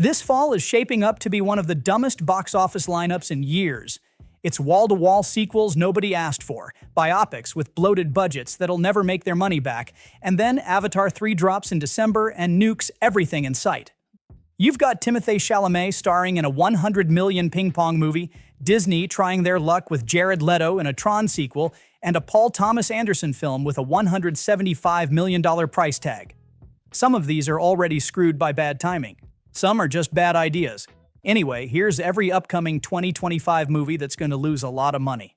This fall is shaping up to be one of the dumbest box office lineups in years. It's wall-to-wall sequels nobody asked for, biopics with bloated budgets that'll never make their money back, and then Avatar 3 drops in December and nukes everything in sight. You've got Timothée Chalamet starring in a $100 million ping-pong movie, Disney trying their luck with Jared Leto in a Tron sequel, and a Paul Thomas Anderson film with a $175 million price tag. Some of these are already screwed by bad timing. Some are just bad ideas. Anyway, here's every upcoming 2025 movie that's going to lose a lot of money.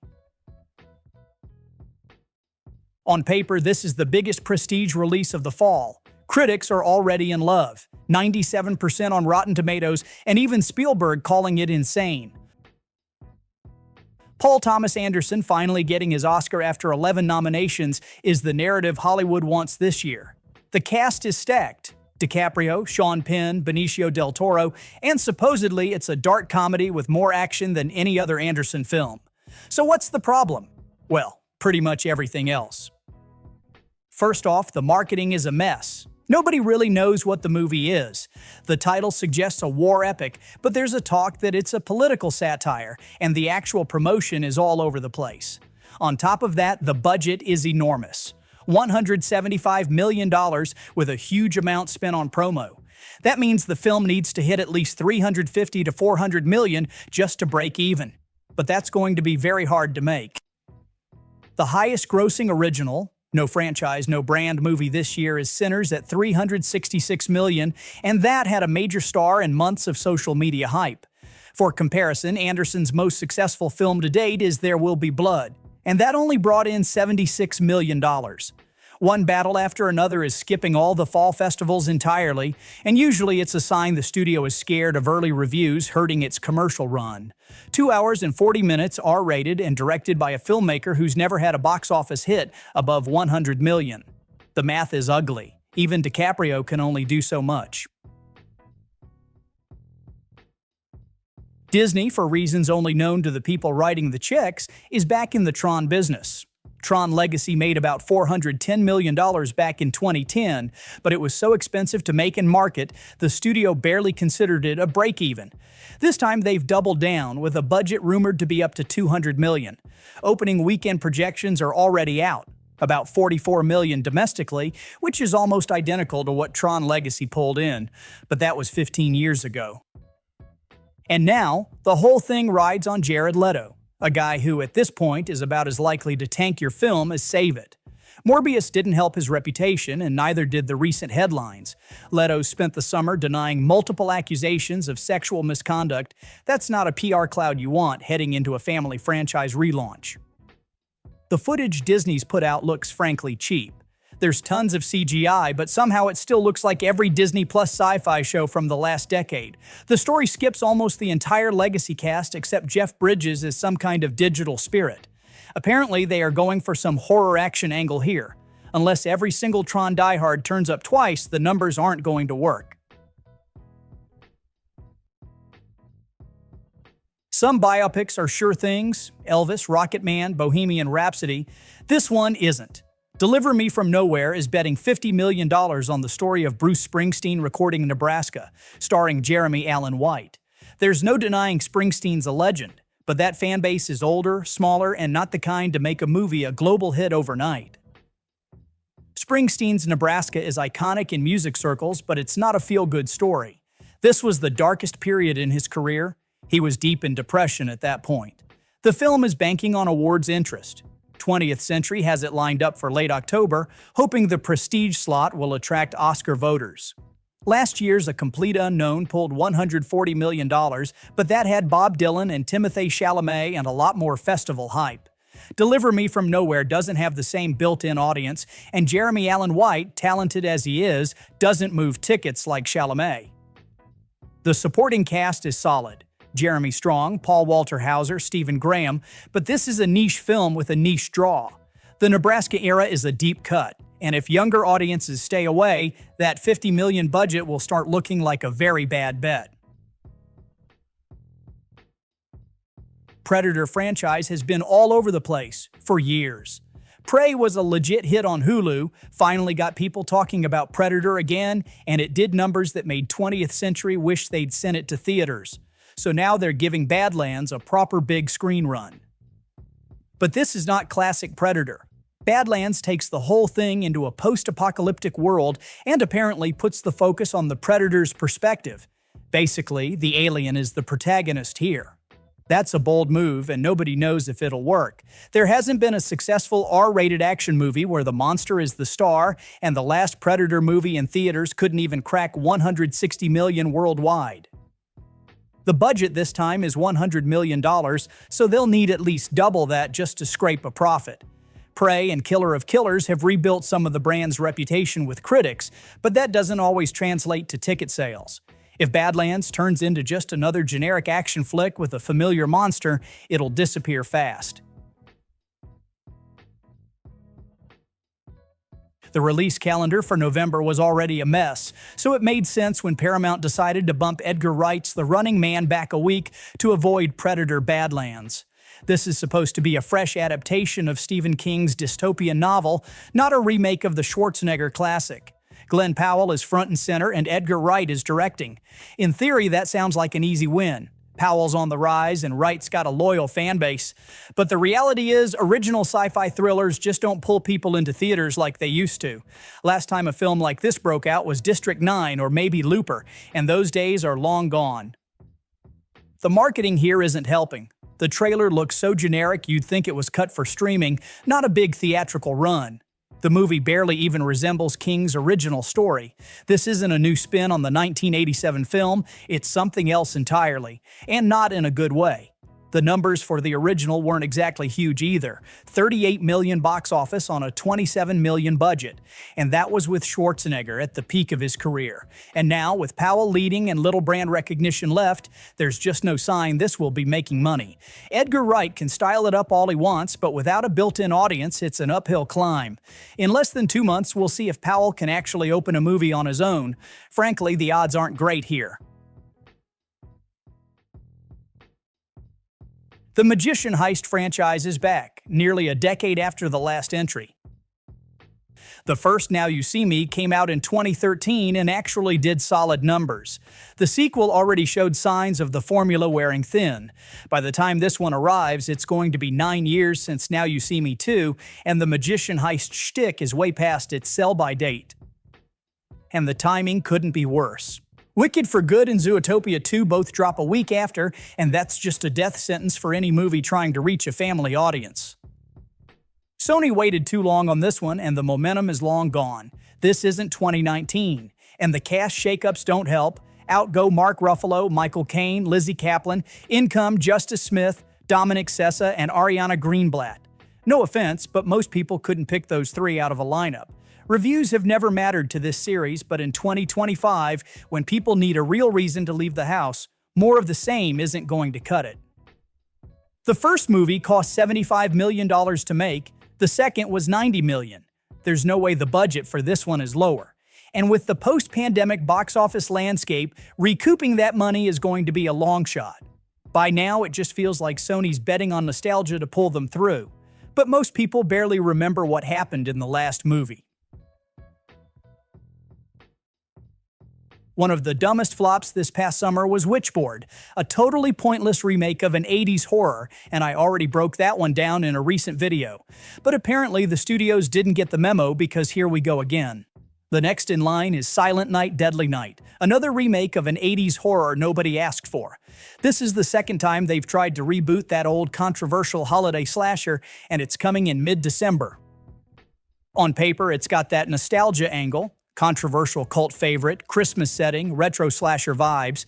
On paper, this is the biggest prestige release of the fall. Critics are already in love, 97% on Rotten Tomatoes, and even Spielberg calling it insane. Paul Thomas Anderson finally getting his Oscar after 11 nominations is the narrative Hollywood wants this year. The cast is stacked. DiCaprio, Sean Penn, Benicio del Toro, and supposedly it's a dark comedy with more action than any other Anderson film. So what's the problem? Well, pretty much everything else. First off, the marketing is a mess. Nobody really knows what the movie is. The title suggests a war epic, but there's a talk that it's a political satire, and the actual promotion is all over the place. On top of that, the budget is enormous. $175 million with a huge amount spent on promo. That means the film needs to hit at least $350 to $400 million just to break even. But that's going to be very hard to make. The highest grossing original, no franchise, no brand movie this year is Sinners at $366 million, and that had a major star and months of social media hype. For comparison, Anderson's most successful film to date is There Will Be Blood, and that only brought in $76 million. One battle after another is skipping all the fall festivals entirely, and usually it's a sign the studio is scared of early reviews hurting its commercial run. 2 hours and 40 minutes, R-rated and directed by a filmmaker who's never had a box office hit above $100 million. The math is ugly. Even DiCaprio can only do so much. Disney, for reasons only known to the people writing the checks, is back in the Tron business. Tron Legacy made about $410 million back in 2010, but it was so expensive to make and market, the studio barely considered it a break-even. This time they've doubled down, with a budget rumored to be up to $200 million. Opening weekend projections are already out, about $44 million domestically, which is almost identical to what Tron Legacy pulled in, but that was 15 years ago. And now, the whole thing rides on Jared Leto, a guy who, at this point, is about as likely to tank your film as save it. Morbius didn't help his reputation, and neither did the recent headlines. Leto spent the summer denying multiple accusations of sexual misconduct. That's not a PR cloud you want heading into a family franchise relaunch. The footage Disney's put out looks frankly cheap. There's tons of CGI, but somehow it still looks like every Disney Plus sci-fi show from the last decade. The story skips almost the entire Legacy cast except Jeff Bridges as some kind of digital spirit. Apparently, they are going for some horror action angle here. Unless every single Tron diehard turns up twice, the numbers aren't going to work. Some biopics are sure things, Elvis, Rocketman, Bohemian Rhapsody. This one isn't. Deliver Me From Nowhere is betting $50 million on the story of Bruce Springsteen recording Nebraska, starring Jeremy Allen White. There's no denying Springsteen's a legend, but that fan base is older, smaller, and not the kind to make a movie a global hit overnight. Springsteen's Nebraska is iconic in music circles, but it's not a feel-good story. This was the darkest period in his career. He was deep in depression at that point. The film is banking on awards interest. 20th Century has it lined up for late October, hoping the prestige slot will attract Oscar voters. Last year's A Complete Unknown pulled $140 million, but that had Bob Dylan and Timothée Chalamet and a lot more festival hype. Deliver Me From Nowhere doesn't have the same built-in audience, and Jeremy Allen White, talented as he is, doesn't move tickets like Chalamet. The supporting cast is solid. Jeremy Strong, Paul Walter Hauser, Stephen Graham, but this is a niche film with a niche draw. The Nebraska era is a deep cut, and if younger audiences stay away, that $50 million budget will start looking like a very bad bet. Predator franchise has been all over the place for years. Prey was a legit hit on Hulu, finally got people talking about Predator again, and it did numbers that made 20th Century wish they'd sent it to theaters. So now they're giving Badlands a proper big screen run. But this is not classic Predator. Badlands takes the whole thing into a post-apocalyptic world and apparently puts the focus on the Predator's perspective. Basically, the alien is the protagonist here. That's a bold move, and nobody knows if it'll work. There hasn't been a successful R-rated action movie where the monster is the star, and the last Predator movie in theaters couldn't even crack $160 million worldwide. The budget this time is $100 million, so they'll need at least double that just to scrape a profit. Prey and Killer of Killers have rebuilt some of the brand's reputation with critics, but that doesn't always translate to ticket sales. If Badlands turns into just another generic action flick with a familiar monster, it'll disappear fast. The release calendar for November was already a mess, so it made sense when Paramount decided to bump Edgar Wright's The Running Man back a week to avoid Predator Badlands. This is supposed to be a fresh adaptation of Stephen King's dystopian novel, not a remake of the Schwarzenegger classic. Glenn Powell is front and center, and Edgar Wright is directing. In theory, that sounds like an easy win. Powell's on the rise, and Wright's got a loyal fan base. But the reality is, original sci-fi thrillers just don't pull people into theaters like they used to. Last time a film like this broke out was District 9 or maybe Looper, and those days are long gone. The marketing here isn't helping. The trailer looks so generic you'd think it was cut for streaming, not a big theatrical run. The movie barely even resembles King's original story. This isn't a new spin on the 1987 film, it's something else entirely, and not in a good way. The numbers for the original weren't exactly huge either. $38 million box office on a $27 million budget. And that was with Schwarzenegger at the peak of his career. And now, with Powell leading and little brand recognition left, there's just no sign this will be making money. Edgar Wright can style it up all he wants, but without a built-in audience, it's an uphill climb. In less than 2 months, we'll see if Powell can actually open a movie on his own. Frankly, the odds aren't great here. The Magician Heist franchise is back, nearly a decade after the last entry. The first Now You See Me came out in 2013 and actually did solid numbers. The sequel already showed signs of the formula wearing thin. By the time this one arrives, it's going to be 9 years since Now You See Me 2, and the Magician Heist shtick is way past its sell-by date. And the timing couldn't be worse. Wicked for Good and Zootopia 2 both drop a week after, and that's just a death sentence for any movie trying to reach a family audience. Sony waited too long on this one, and the momentum is long gone. This isn't 2019, and the cast shakeups don't help. Out go Mark Ruffalo, Michael Caine, Lizzie Kaplan, in come Justice Smith, Dominic Sessa, and Ariana Greenblatt. No offense, but most people couldn't pick those three out of a lineup. Reviews have never mattered to this series, but in 2025, when people need a real reason to leave the house, more of the same isn't going to cut it. The first movie cost $75 million to make, the second was $90 million. There's no way the budget for this one is lower. And with the post-pandemic box office landscape, recouping that money is going to be a long shot. By now, it just feels like Sony's betting on nostalgia to pull them through. But most people barely remember what happened in the last movie. One of the dumbest flops this past summer was Witchboard, a totally pointless remake of an 80s horror, and I already broke that one down in a recent video. But apparently the studios didn't get the memo because here we go again. The next in line is Silent Night, Deadly Night, another remake of an 80s horror nobody asked for. This is the second time they've tried to reboot that old controversial holiday slasher, and it's coming in mid-December. On paper, it's got that nostalgia angle, controversial cult favorite, Christmas setting, retro slasher vibes.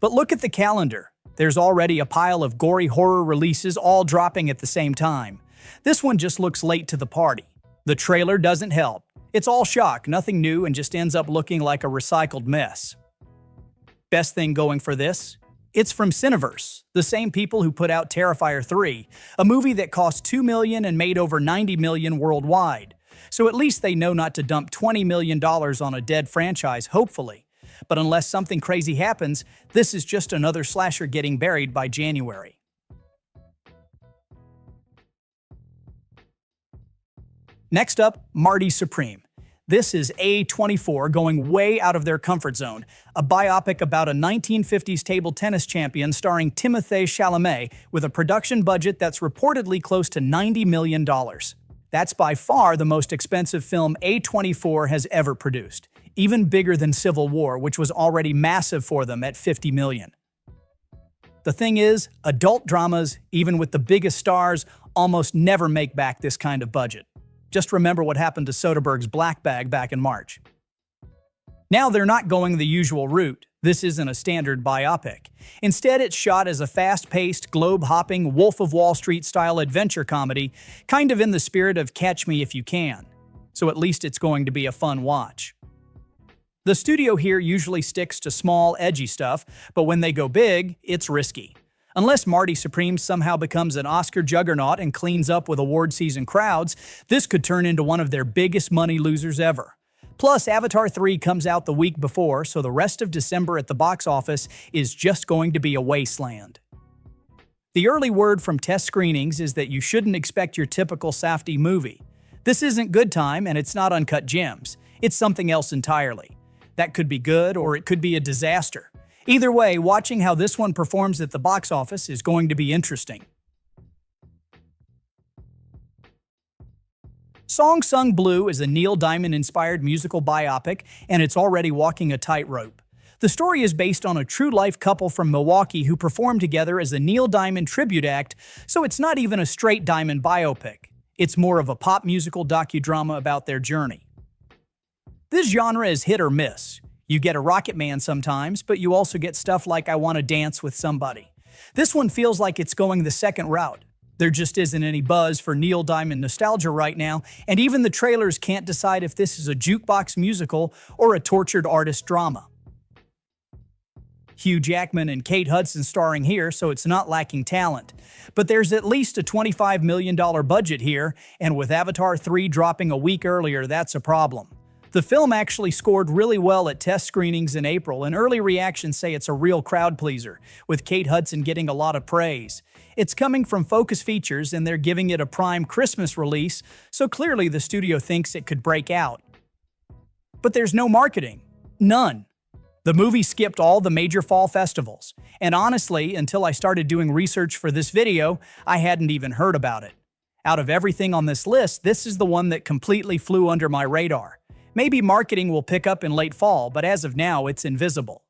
But look at the calendar. There's already a pile of gory horror releases all dropping at the same time. This one just looks late to the party. The trailer doesn't help. It's all shock, nothing new, and just ends up looking like a recycled mess. Best thing going for this? It's from Cineverse, the same people who put out Terrifier 3, a movie that cost $2 million and made over $90 million worldwide. So at least they know not to dump $20 million on a dead franchise, hopefully. But unless something crazy happens, this is just another slasher getting buried by January. Next up, Marty Supreme. This is A24 going way out of their comfort zone, a biopic about a 1950s table tennis champion starring Timothée Chalamet with a production budget that's reportedly close to $90 million. That's by far the most expensive film A24 has ever produced, even bigger than Civil War, which was already massive for them at $50 million. The thing is, adult dramas, even with the biggest stars, almost never make back this kind of budget. Just remember what happened to Soderbergh's Black Bag back in March. Now they're not going the usual route. This isn't a standard biopic. Instead, it's shot as a fast-paced, globe-hopping, Wolf of Wall Street-style adventure comedy, kind of in the spirit of Catch Me If You Can. So at least it's going to be a fun watch. The studio here usually sticks to small, edgy stuff, but when they go big, it's risky. Unless Marty Supreme somehow becomes an Oscar juggernaut and cleans up with award season crowds, this could turn into one of their biggest money losers ever. Plus, Avatar 3 comes out the week before, so the rest of December at the box office is just going to be a wasteland. The early word from test screenings is that you shouldn't expect your typical Safdie movie. This isn't Good Time, and it's not Uncut Gems. It's something else entirely. That could be good, or it could be a disaster. Either way, watching how this one performs at the box office is going to be interesting. Song Sung Blue is a Neil Diamond-inspired musical biopic, and it's already walking a tightrope. The story is based on a true-life couple from Milwaukee who performed together as a Neil Diamond tribute act, so it's not even a straight Diamond biopic. It's more of a pop musical docudrama about their journey. This genre is hit or miss. You get a Rocket Man sometimes, but you also get stuff like I Want to Dance with Somebody. This one feels like it's going the second route. There just isn't any buzz for Neil Diamond nostalgia right now, and even the trailers can't decide if this is a jukebox musical or a tortured artist drama. Hugh Jackman and Kate Hudson starring here, so it's not lacking talent. But there's at least a $25 million budget here, and with Avatar 3 dropping a week earlier, that's a problem. The film actually scored really well at test screenings in April, and early reactions say it's a real crowd pleaser, with Kate Hudson getting a lot of praise. It's coming from Focus Features, and they're giving it a prime Christmas release, so clearly the studio thinks it could break out. But there's no marketing. None. The movie skipped all the major fall festivals, and honestly, until I started doing research for this video, I hadn't even heard about it. Out of everything on this list, this is the one that completely flew under my radar. Maybe marketing will pick up in late fall, but as of now, it's invisible.